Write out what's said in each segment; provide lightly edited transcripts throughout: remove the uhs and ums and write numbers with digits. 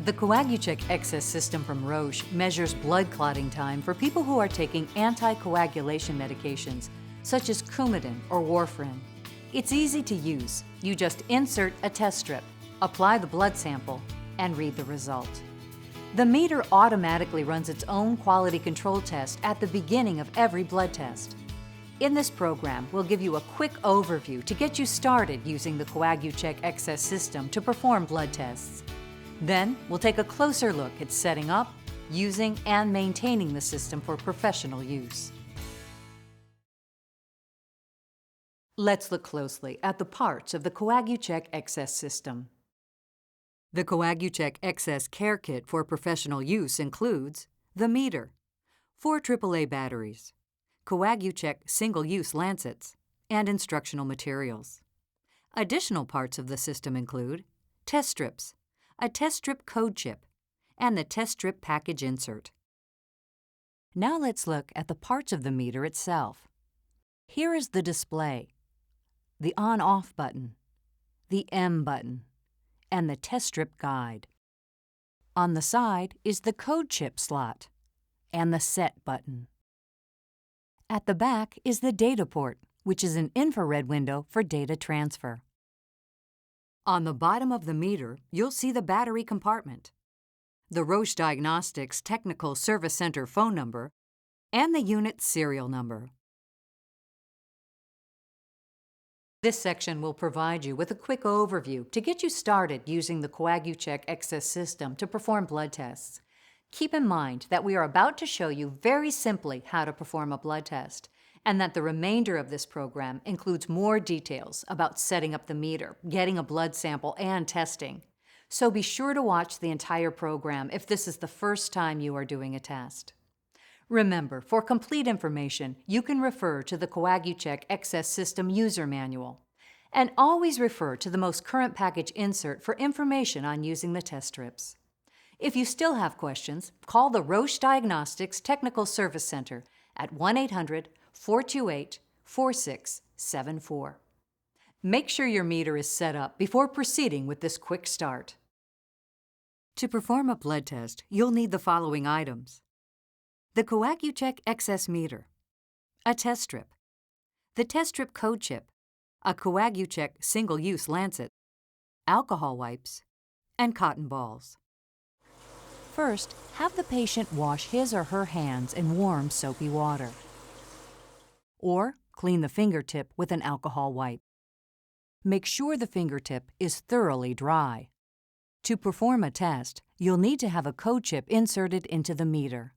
The Coagucheck XS system from Roche measures blood clotting time for people who are taking anticoagulation medications, such as Coumadin or warfarin. It's easy to use. You just insert a test strip, apply the blood sample, and read the result. The meter automatically runs its own quality control test at the beginning of every blood test. In this program, we'll give you a quick overview to get you started using the Coagucheck XS system to perform blood tests. Then, we'll take a closer look at setting up, using, and maintaining the system for professional use. Let's look closely at the parts of the Coagucheck XS system. The Coagucheck XS Care Kit for professional use includes the meter, 4 AAA batteries, Coagucheck single-use lancets, and instructional materials. Additional parts of the system include test strips, a test strip code chip, and the test strip package insert. Now let's look at the parts of the meter itself. Here is the display, the on-off button, the M button, and the test strip guide. On the side is the code chip slot and the set button. At the back is the data port, which is an infrared window for data transfer. On the bottom of the meter, you'll see the battery compartment, the Roche Diagnostics Technical Service Center phone number, and the unit serial number. This section will provide you with a quick overview to get you started using the Coagucheck XS system to perform blood tests. Keep in mind that we are about to show you very simply how to perform a blood test, and that the remainder of this program includes more details about setting up the meter, getting a blood sample, and testing. So be sure to watch the entire program if this is the first time you are doing a test. Remember, for complete information, you can refer to the Coagucheck XS System User Manual. And always refer to the most current package insert for information on using the test strips. If you still have questions, call the Roche Diagnostics Technical Service Center at 1-800-428-4674. Make sure your meter is set up before proceeding with this quick start. To perform a blood test, you'll need the following items: the Coagucheck XS meter, a test strip, the test strip code chip, a Coagucheck single-use lancet, alcohol wipes, and cotton balls. First, have the patient wash his or her hands in warm, soapy water. Or clean the fingertip with an alcohol wipe. Make sure the fingertip is thoroughly dry. To perform a test, you'll need to have a code chip inserted into the meter.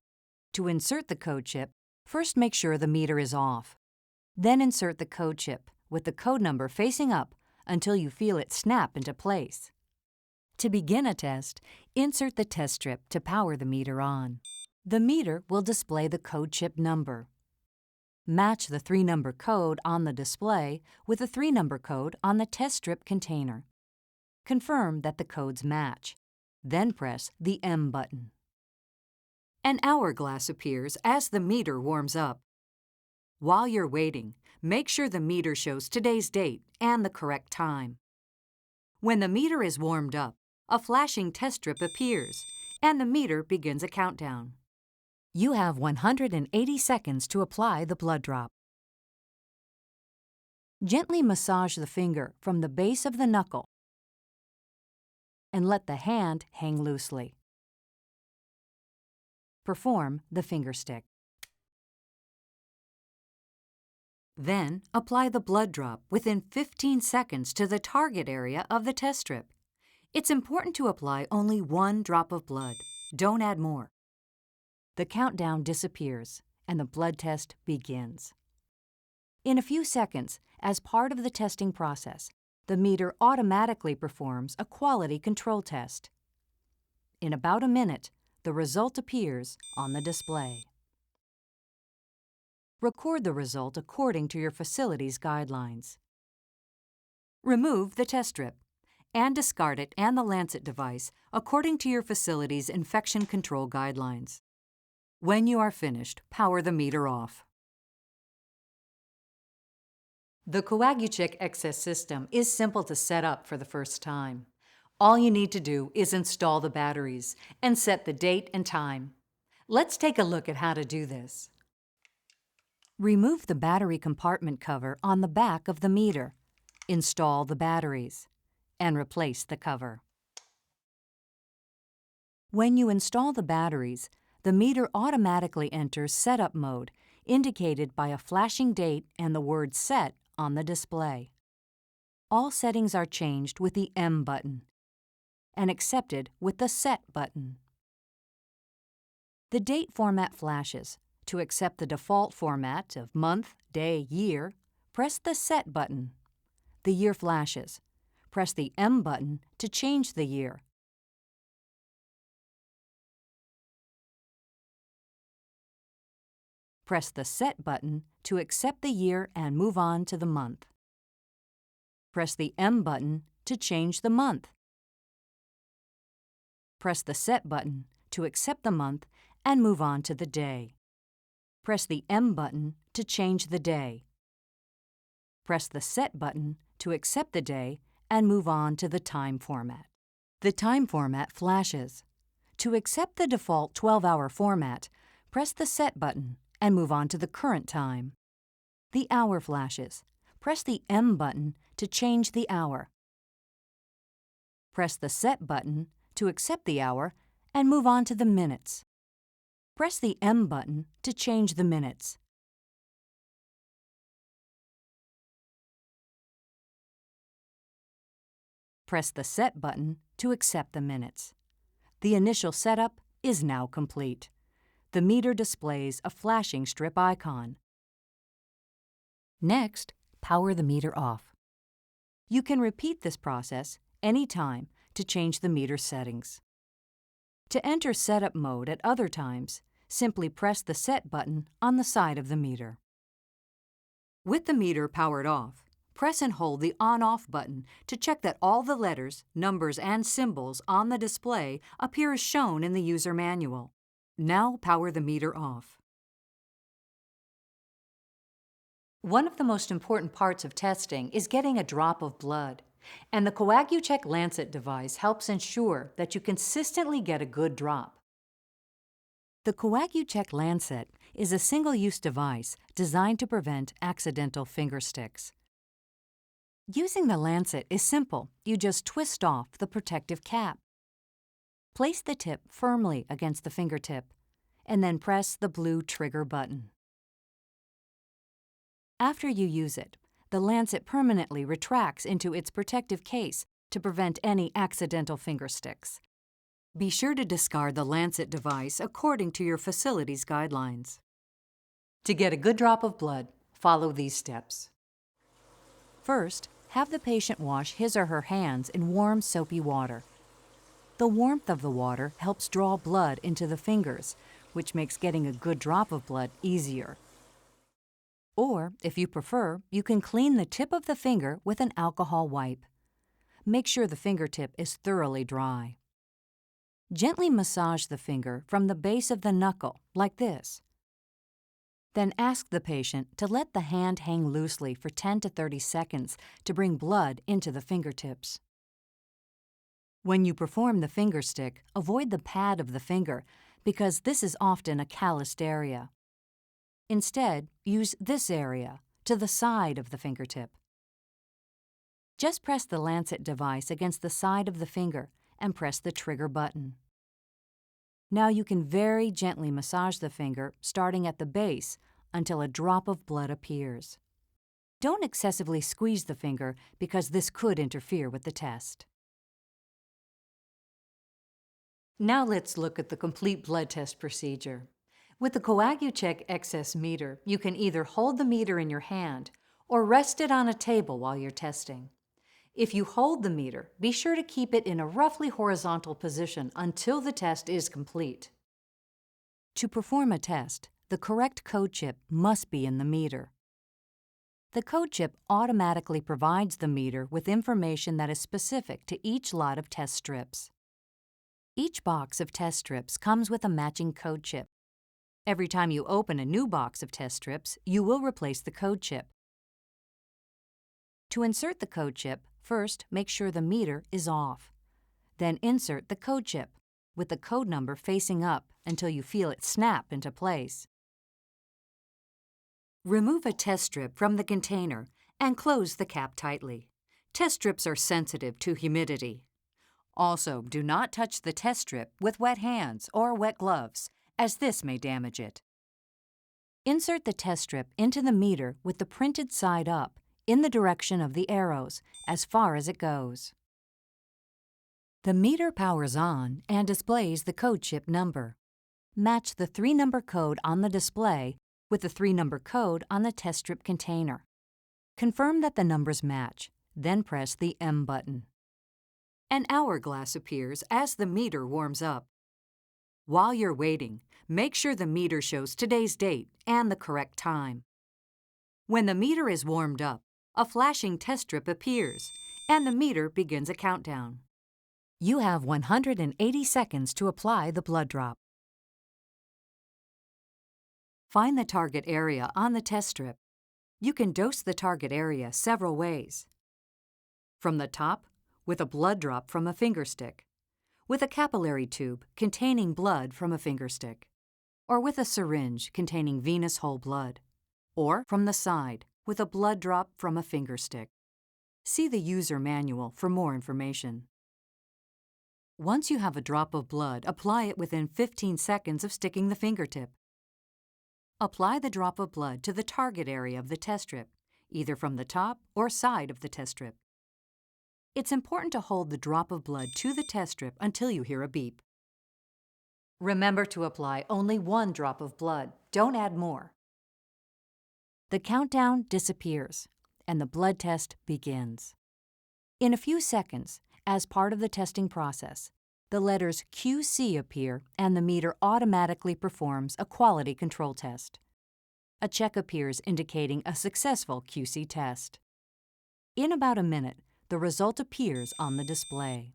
To insert the code chip, first make sure the meter is off. Then insert the code chip with the code number facing up until you feel it snap into place. To begin a test, insert the test strip to power the meter on. The meter will display the code chip number. Match the 3-number code on the display with the 3-number code on the test strip container. Confirm that the codes match. Then press the M button. An hourglass appears as the meter warms up. While you're waiting, make sure the meter shows today's date and the correct time. When the meter is warmed up, a flashing test strip appears, and the meter begins a countdown. You have 180 seconds to apply the blood drop. Gently massage the finger from the base of the knuckle and let the hand hang loosely. Perform the finger stick. Then, apply the blood drop within 15 seconds to the target area of the test strip. It's important to apply only 1 drop of blood. Don't add more. The countdown disappears, and the blood test begins. In a few seconds, as part of the testing process, the meter automatically performs a quality control test. In about a minute, the result appears on the display. Record the result according to your facility's guidelines. Remove the test strip and discard it and the lancet device according to your facility's infection control guidelines. When you are finished, power the meter off. The Coagucheck XS system is simple to set up for the first time. All you need to do is install the batteries and set the date and time. Let's take a look at how to do this. Remove the battery compartment cover on the back of the meter. Install the batteries and replace the cover. When you install the batteries, the meter automatically enters setup mode, indicated by a flashing date and the word set on the display. All settings are changed with the M button and accepted with the Set button. The date format flashes. To accept the default format of month, day, year, press the Set button. The year flashes. Press the M button to change the year. Press the Set button to accept the year and move on to the month. Press the M button to change the month. Press the Set button to accept the month and move on to the day. Press the M button to change the day. Press the Set button to accept the day and move on to the time format. The time format flashes. To accept the default 12-hour format, press the Set button and move on to the current time. The hour flashes. Press the M button to change the hour. Press the Set button to accept the hour and move on to the minutes. Press the M button to change the minutes. Press the Set button to accept the minutes. The initial setup is now complete. The meter displays a flashing strip icon. Next, power the meter off. You can repeat this process anytime to change the meter settings. To enter setup mode at other times, simply press the Set button on the side of the meter. With the meter powered off, press and hold the On/Off button to check that all the letters, numbers, and symbols on the display appear as shown in the user manual. Now power the meter off. One of the most important parts of testing is getting a drop of blood, and the Coagucheck Lancet device helps ensure that you consistently get a good drop. The Coagucheck Lancet is a single-use device designed to prevent accidental finger sticks. Using the lancet is simple. You just twist off the protective cap. Place the tip firmly against the fingertip, and then press the blue trigger button. After you use it, the lancet permanently retracts into its protective case to prevent any accidental finger sticks. Be sure to discard the lancet device according to your facility's guidelines. To get a good drop of blood, follow these steps. First, have the patient wash his or her hands in warm, soapy water. The warmth of the water helps draw blood into the fingers, which makes getting a good drop of blood easier. Or, if you prefer, you can clean the tip of the finger with an alcohol wipe. Make sure the fingertip is thoroughly dry. Gently massage the finger from the base of the knuckle, like this. Then ask the patient to let the hand hang loosely for 10 to 30 seconds to bring blood into the fingertips. When you perform the finger stick, avoid the pad of the finger because this is often a calloused area. Instead, use this area, to the side of the fingertip. Just press the lancet device against the side of the finger and press the trigger button. Now you can very gently massage the finger, starting at the base, until a drop of blood appears. Don't excessively squeeze the finger because this could interfere with the test. Now let's look at the complete blood test procedure. With the Coagucheck XS meter, you can either hold the meter in your hand or rest it on a table while you're testing. If you hold the meter, be sure to keep it in a roughly horizontal position until the test is complete. To perform a test, the correct code chip must be in the meter. The code chip automatically provides the meter with information that is specific to each lot of test strips. Each box of test strips comes with a matching code chip. Every time you open a new box of test strips, you will replace the code chip. To insert the code chip, first make sure the meter is off. Then insert the code chip, with the code number facing up until you feel it snap into place. Remove a test strip from the container and close the cap tightly. Test strips are sensitive to humidity. Also, do not touch the test strip with wet hands or wet gloves, as this may damage it. Insert the test strip into the meter with the printed side up, in the direction of the arrows, as far as it goes. The meter powers on and displays the code chip number. Match the 3-number code on the display with the 3-number code on the test strip container. Confirm that the numbers match, then press the M button. An hourglass appears as the meter warms up. While you're waiting, make sure the meter shows today's date and the correct time. When the meter is warmed up, a flashing test strip appears, and the meter begins a countdown. You have 180 seconds to apply the blood drop. Find the target area on the test strip. You can dose the target area several ways. From the top, with a blood drop from a finger stick, with a capillary tube containing blood from a finger stick, or with a syringe containing venous whole blood, or from the side with a blood drop from a finger stick. See the user manual for more information. Once you have a drop of blood, apply it within 15 seconds of sticking the fingertip. Apply the drop of blood to the target area of the test strip, either from the top or side of the test strip. It's important to hold the drop of blood to the test strip until you hear a beep. Remember to apply only 1 drop of blood. Don't add more. The countdown disappears, and the blood test begins. In a few seconds, as part of the testing process, the letters QC appear and the meter automatically performs a quality control test. A check appears indicating a successful QC test. In about a minute, the result appears on the display.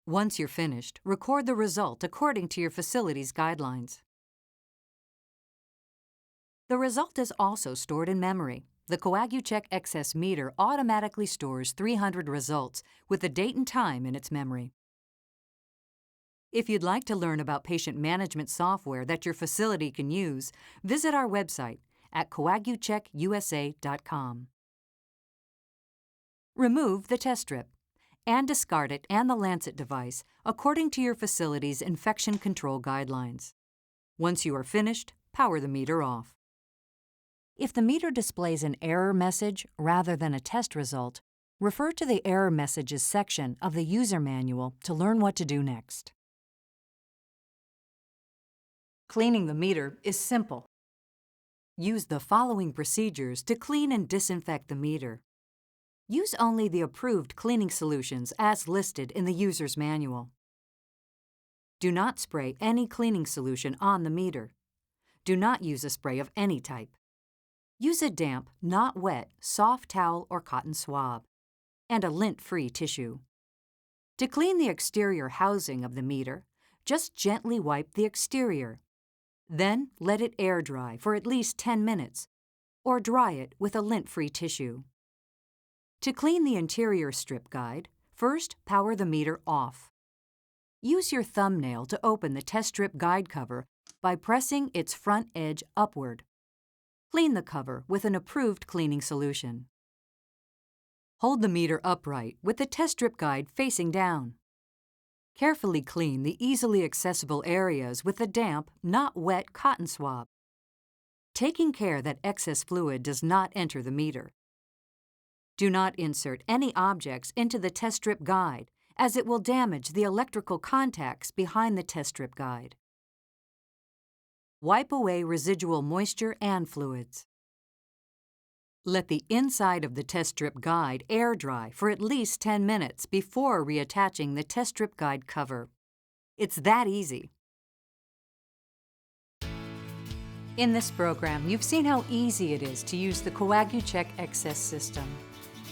Once you're finished, record the result according to your facility's guidelines. The result is also stored in memory. The Coagucheck XS meter automatically stores 300 results with the date and time in its memory. If you'd like to learn about patient management software that your facility can use, visit our website at coagucheckusa.com. Remove the test strip and discard it and the lancet device according to your facility's infection control guidelines. Once you are finished, power the meter off. If the meter displays an error message rather than a test result, refer to the Error Messages section of the user manual to learn what to do next. Cleaning the meter is simple. Use the following procedures to clean and disinfect the meter. Use only the approved cleaning solutions as listed in the user's manual. Do not spray any cleaning solution on the meter. Do not use a spray of any type. Use a damp, not wet, soft towel or cotton swab, and a lint-free tissue. To clean the exterior housing of the meter, just gently wipe the exterior. Then let it air dry for at least 10 minutes, or dry it with a lint-free tissue. To clean the interior strip guide, first power the meter off. Use your thumbnail to open the test strip guide cover by pressing its front edge upward. Clean the cover with an approved cleaning solution. Hold the meter upright with the test strip guide facing down. Carefully clean the easily accessible areas with a damp, not wet cotton swab, taking care that excess fluid does not enter the meter. Do not insert any objects into the test strip guide, as it will damage the electrical contacts behind the test strip guide. Wipe away residual moisture and fluids. Let the inside of the test strip guide air dry for at least 10 minutes before reattaching the test strip guide cover. It's that easy. In this program, you've seen how easy it is to use the Coagucheck XS system.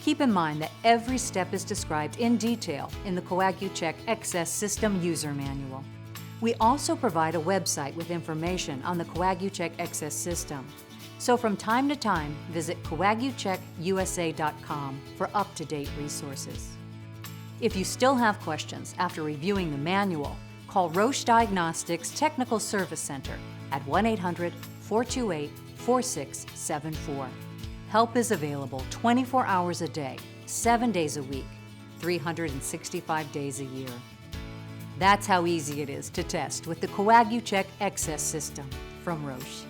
Keep in mind that every step is described in detail in the Coagucheck XS System User Manual. We also provide a website with information on the Coagucheck XS system. So from time to time, visit coagucheckusa.com for up-to-date resources. If you still have questions after reviewing the manual, call Roche Diagnostics Technical Service Center at 1-800-428-4674. Help is available 24 hours a day, 7 days a week, 365 days a year. That's how easy it is to test with the Coagucheck XS system from Roche.